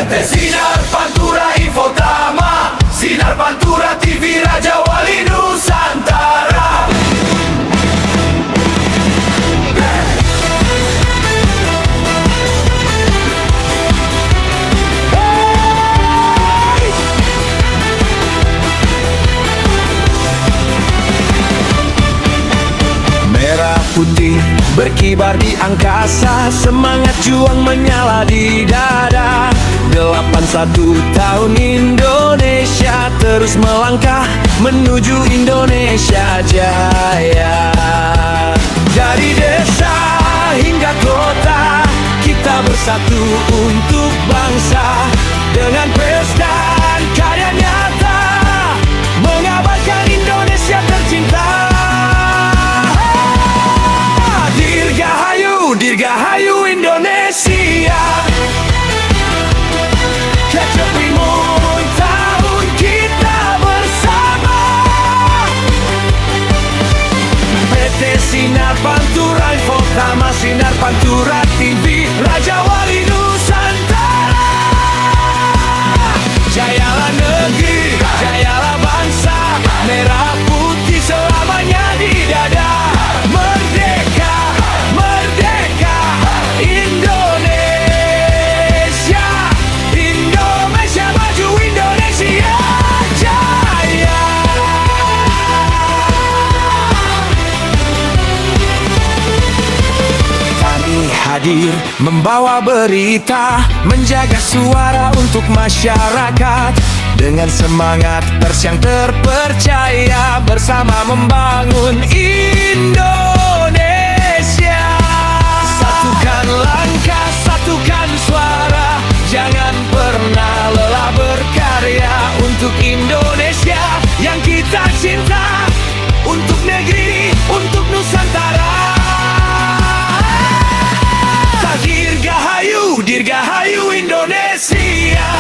PT Sinar Pantura Infotama, Sinar Pantura TV Raja Wali Nusantara. Merah putih berkibar di angkasa, semangat juang menyala di dada. 81 tahun Indonesia terus melangkah menuju Indonesia Jaya. Dari desa hingga kota, kita bersatu untuk bangsa. Dengan pesta dan karya nyata, mengabadikan Indonesia tercinta. Dirgahayu Indonesia, kecepimun tahun kita bersama. PT Sinar Pantura Infotama, Sinar Pantura TV Raja Wali Nusantara. Jayalah negeri, jayalah bangsa, merah putih selamanya di dada. Merdeka, merdeka Indonesia, Indonesia maju, Indonesia jaya. Kami hadir membawa berita, menjaga suara untuk masyarakat. Dengan semangat pers yang terpercaya, bersama membangun Indonesia. Satukan langkah, satukan suara, jangan pernah lelah berkarya untuk Indonesia yang kita cinta, untuk negeri, untuk Nusantara. Dirgahayu, dirgahayu Indonesia,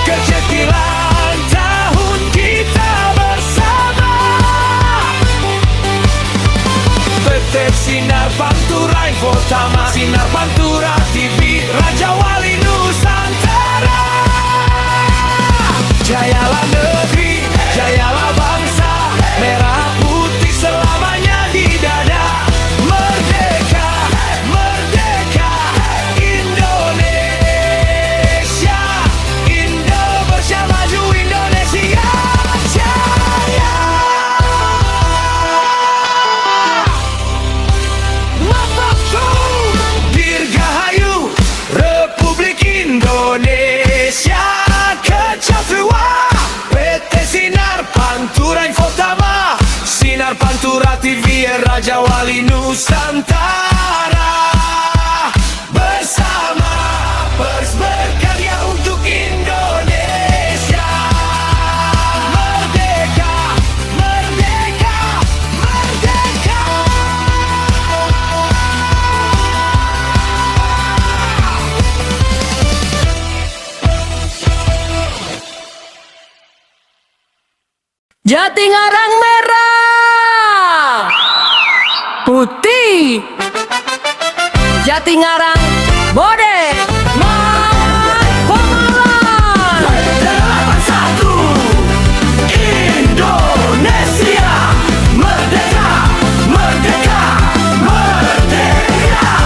kececilan tahun kita bersama. PT Sinar Pantura Infotama, Sinar Pantura TV Raja Wali Nusantara. Jayalah negeri, jayalah bangsa, merah putih selamanya di dada. Merdeka, merdeka Indonesia, Indonesia maju, Indonesia jaya. Dirgahayu Republik Indonesia Kecafewa. PT Sinar Pantura Infotama, Sinar Pantura TV Raja Wali Nusantara. Bersama pers berkarya untuk Indonesia. Merdeka, merdeka, merdeka. Jatingarang merah putih, Jatingarang Bode Pemalan. 81 Indonesia, merdeka, merdeka, merdeka.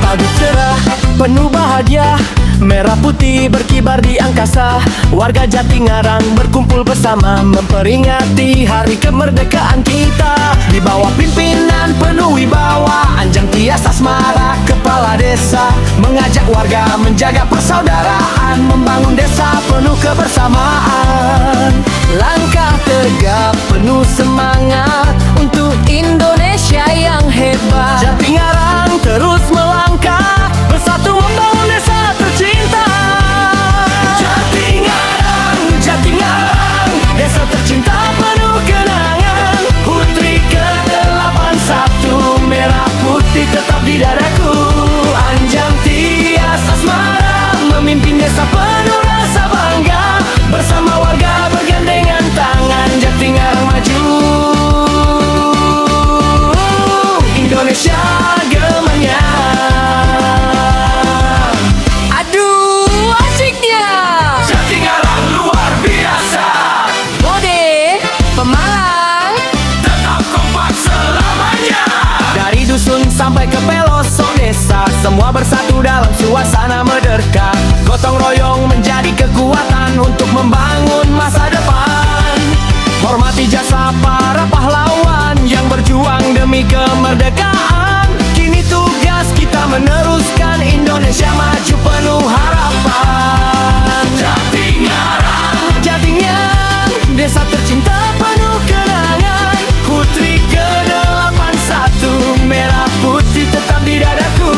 Pagi cerah penuh bahagia, merah putih berkibar di angkasa. Warga Jatingarang berkumpul bersama, memperingati hari kemerdekaan kita. Di bawah pimpinan penuh wibawa, Anjang Tias Asmara kepala desa, mengajak warga menjaga persaudaraan, membangun desa penuh kebersamaan. Langkah tegap penuh semangat untuk Indonesia yang hebat. Jatingarang terus melangkah, bersatu membangun desa tercinta. Jatingarang, Jatingarang, Desa tercinta penuh kenangan. Putri ke-81, merah putih tetap di dadaku. Anjang Tias Asmara memimpin desa penuh rasa bangga. Bersama warga bergandengan tangan, Jatingarang maju. Indonesia gemanya. semua bersatu dalam suasana merdeka. Gotong royong menjadi kekuatan untuk membangun masa depan. Hormati jasa para pahlawan yang berjuang demi kemerdekaan. Kini tugas kita meneruskan Indonesia maju penuh harapan. Jatingarang, desa tercinta penuh kenangan. Putri ke-81, merah putih tetap di dadaku.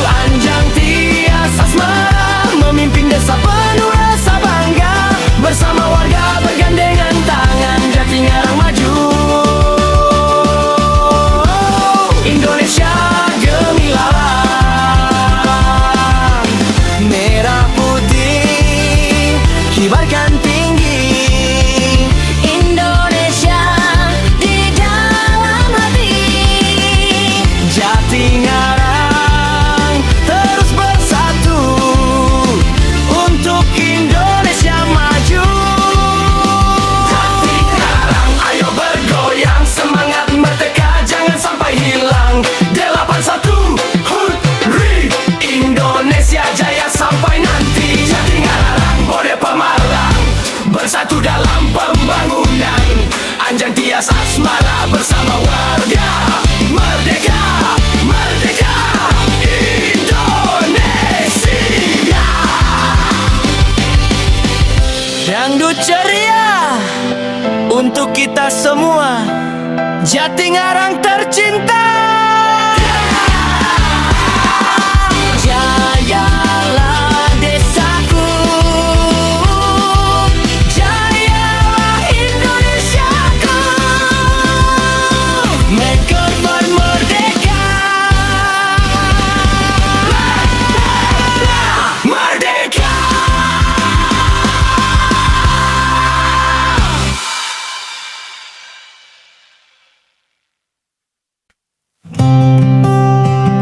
Anjang Tias Asmara, memimpin desa penuh rasa bangga. Bersama warga bergandengan tangan, Jatingarang maju. Indonesia gemilang, merah putih kibarkan tinggi. Indonesia di dalam hati. Jatingarang terus bersatu untuk Indonesia maju. Jatingarang ayo bergoyang, semangat merdeka jangan sampai hilang. 81 Hutri, Indonesia jaya sampai nanti. Jatingarang Bode Pemalang, bersatu dalam pembangunan. Anjang Tias Asmara bersama warga. Merdeka, merdeka, Indonesia. Dangdut ceria untuk kita semua, Jatingarang tercinta. Jayalah desaku, jayalah Indonesiaku. Mereka merdeka, merdeka.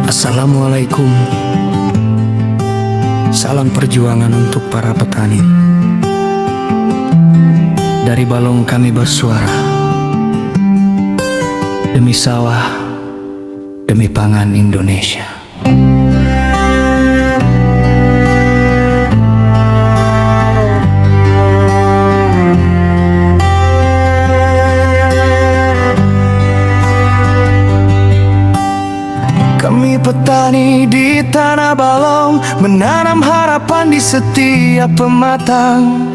Assalamualaikum. Salam perjuangan untuk para petani. Dari Balong kami bersuara, demi sawah, demi pangan Indonesia. Kami petani di tanah Balong, menanam harapan di setiap pematang.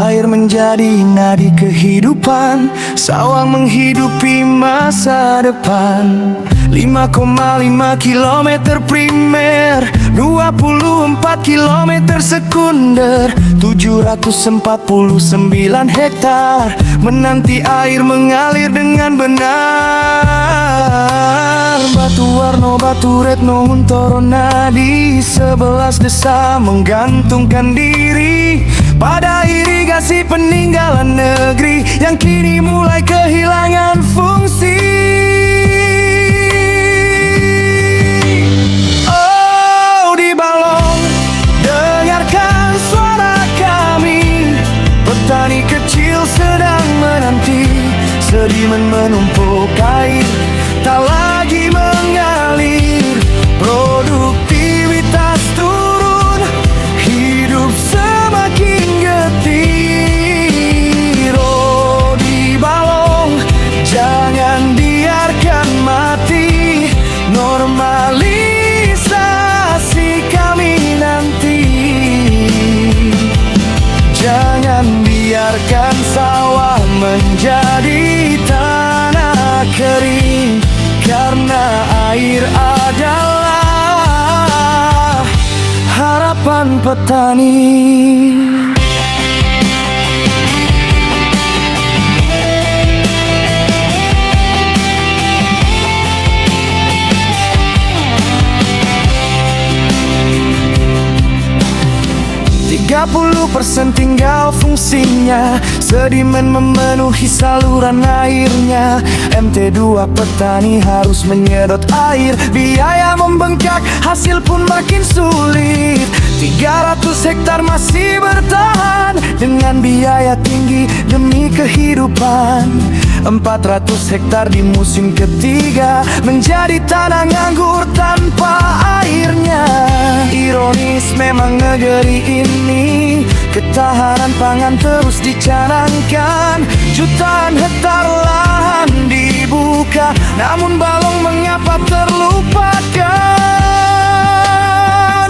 Air menjadi nadi kehidupan, sawah menghidupi masa depan. 5,5 kilometer primer, 24 kilometer sekunder, 749 hektar menanti air mengalir dengan benar. Batu Warno, Batu Retno, Huntoro, Nadi, 11 desa menggantungkan diri pada irigasi peninggalan negeri yang kini mulai kehilangan fungsi. Oh, di Balong, dengarkan suara kami. Petani kecil sedang menanti, sedimen menumpuk air tak lagi mengalir. Produktivitas turun, hidup semakin getir. Oh, di Balong, jangan biarkan mati. Normalisasi kami nanti. Jangan biarkan sawah menjadi tanah kering, karena air adalah harapan petani. 30% tinggal fungsinya, sedimen memenuhi saluran airnya. MT2 petani harus menyedot air, biaya membengkak, hasil pun makin sulit. 300 hektar masih bertahan dengan biaya tinggi demi kehidupan. 400 hektar di musim ketiga menjadi tanah nganggur tanpa airnya. Ironis memang negeri ini, ketahanan pangan terus dicanangkan. Jutaan hektar lahan dibuka, namun Balong mengapa terlupakan?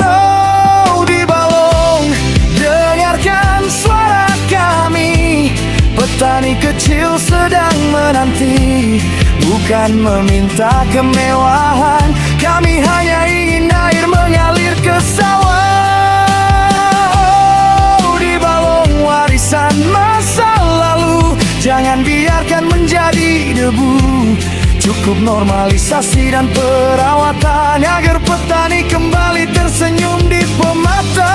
Oh, di Balong, dengarkan suara kami. Petani kecil sedang menanti, bukan meminta kemewahan. Kami hanya ingin air mengalir ke sawah. Oh, di Balong, warisan masa lalu jangan biarkan menjadi debu. Cukup normalisasi dan perawatan agar petani kembali tersenyum di pematang.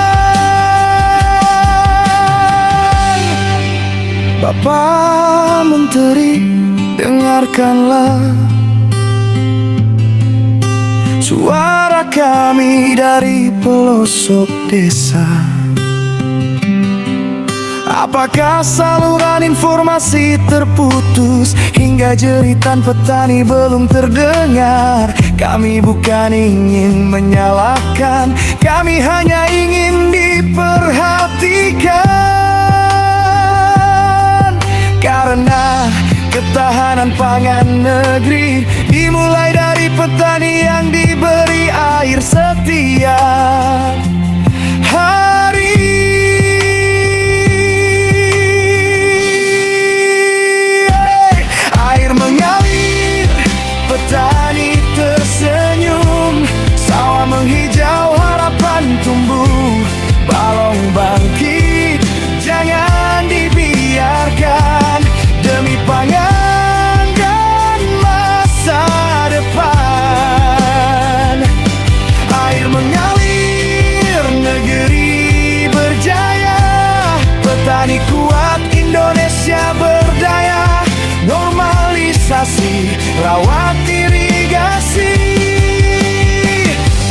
Bapak Menteri, dengarkanlah suara kami dari pelosok desa. Apakah saluran informasi terputus hingga jeritan petani belum terdengar? Kami bukan ingin menyalahkan, kami hanya ingin diperhatikan. Karena ketahanan pangan negeri dimulai dari petani yang diberi air setiap hari. Air mengalir, petani tersenyum, sawah menghijau, harapan tumbuh. Balong bangkit, jangan dibiarkan, demi pangan dan masa depan. Air mengalir, negeri berjaya, petani kuat, Indonesia berdaya. Normalisasi, rawat irigasi,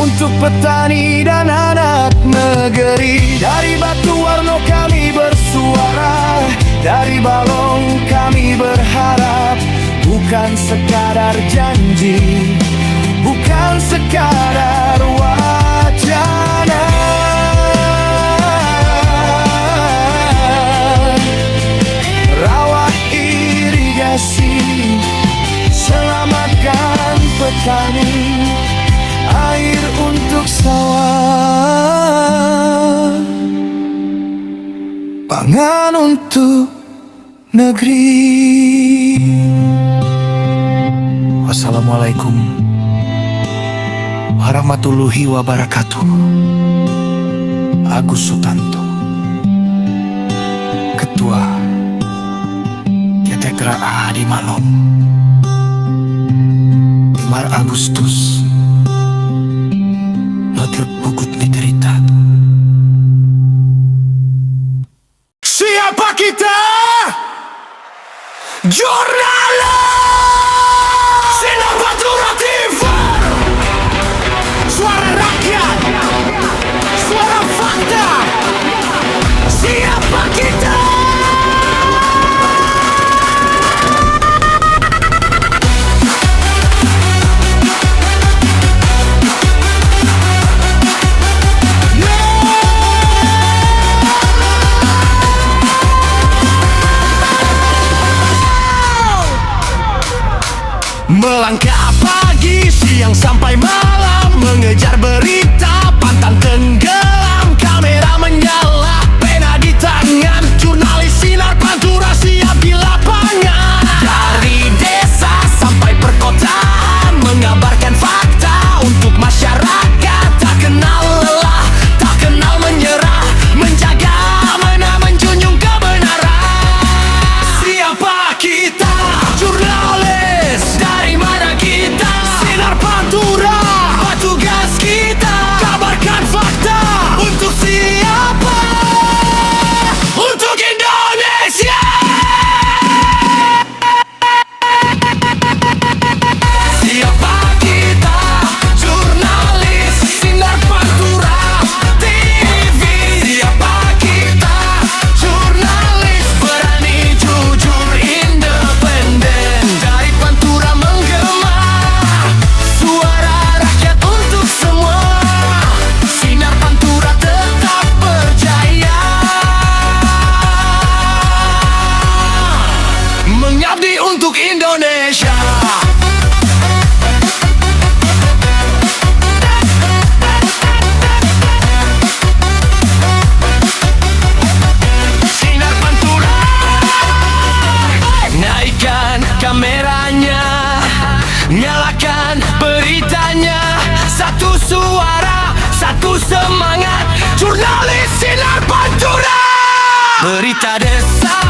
untuk petani dan anak negeri. Dari Batuwarno kami bersuara, dari Balong kami berharap. Bukan sekadar janji, bukan sekadar wacana. Rawat irigasi, selamatkan petani, air untuk sawah, pangan untuk negeri. Wassalamualaikum warahmatullahi wabarakatuh. Agus Sutanto, Ketua Ketekra di Malong, Mar Agustus, Notir Pugut Niterita. Siapa kita? Jurnal Sinar TV, suara rakyat, suara fakta. Siapa kita? Berita desa